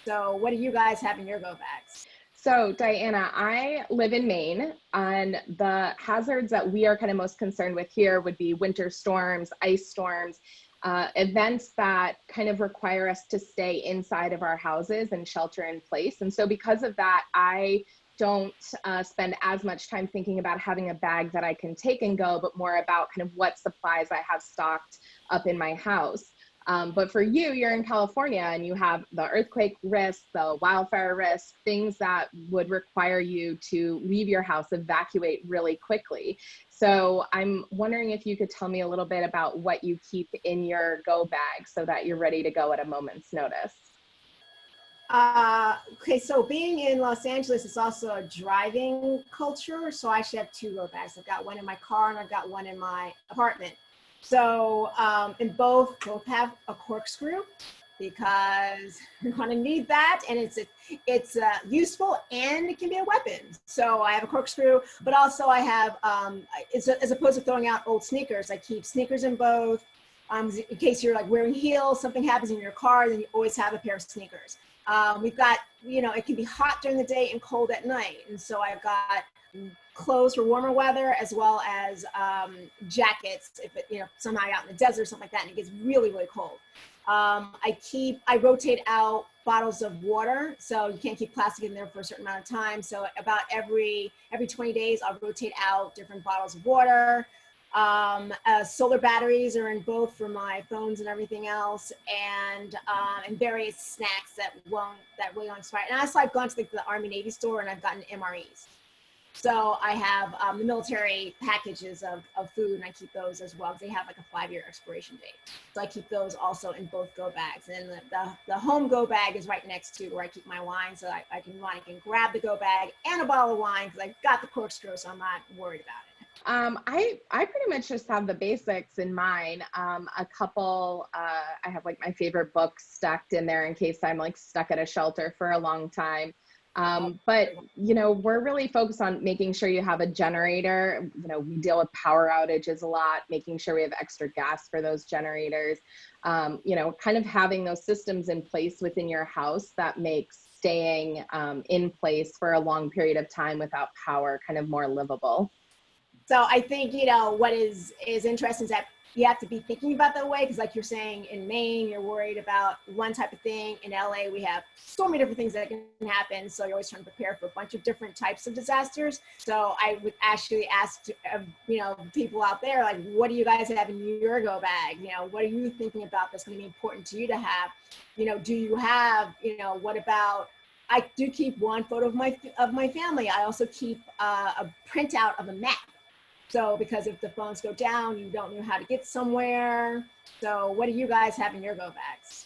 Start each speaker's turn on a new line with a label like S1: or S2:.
S1: So what do you guys have in your go bags?
S2: So Diana, I live in Maine, and the hazards that we are kind of most concerned with here would be winter storms, ice storms, events that kind of require us to stay inside of our houses and shelter in place. And so because of that, I don't spend as much time thinking about having a bag that I can take and go, but more about kind of what supplies I have stocked up in my house. But for you, you're in California and you have the earthquake risk, the wildfire risk, things that would require you to leave your house, evacuate really quickly. So I'm wondering if you could tell me a little bit about what you keep in your go bag so that you're ready to go at a moment's notice.
S1: Okay, so being in Los Angeles is also a driving culture. So I actually have two go bags. I've got one in my car and I've got one in my apartment. So and both have a corkscrew because you're going to need that, and it's useful and it can be a weapon. So I have a corkscrew, but also I have as opposed to throwing out old sneakers, I keep sneakers in both. In case you're like wearing heels, something happens in your car, then you always have a pair of sneakers. We've got, it can be hot during the day and cold at night, and so I've got clothes for warmer weather as well as jackets if it, somehow out in the desert or something like that and it gets really, really cold. I rotate out bottles of water, so you can't keep plastic in there for a certain amount of time. So about every 20 days, I'll rotate out different bottles of water. Solar batteries are in both for my phones and everything else, and various snacks that really won't expire. And also I've gone to the Army Navy store and I've gotten MREs. So I have the military packages of food, and I keep those as well because they have like a 5-year expiration date. So I keep those also in both go bags. And the home go bag is right next to where I keep my wine, so I can grab the go bag and a bottle of wine because I've got the corkscrew, so I'm not worried about it.
S2: I pretty much just have the basics in mine. A couple, I have like my favorite books stacked in there in case I'm like stuck at a shelter for a long time. But, we're really focused on making sure you have a generator. We deal with power outages a lot, making sure we have extra gas for those generators, kind of having those systems in place within your house that makes staying in place for a long period of time without power kind of more livable.
S1: So I think, what is interesting is that you have to be thinking about that way, because like you're saying, in Maine, you're worried about one type of thing. In LA, we have so many different things that can happen. So you're always trying to prepare for a bunch of different types of disasters. So I would actually ask, people out there, like, what do you guys have in your go bag? What are you thinking about that's going to be important to you to have? Do you have, what about, I do keep one photo of my family. I also keep a printout of a map. So because if the phones go down, you don't know how to get somewhere. So what do you guys have in your go bags?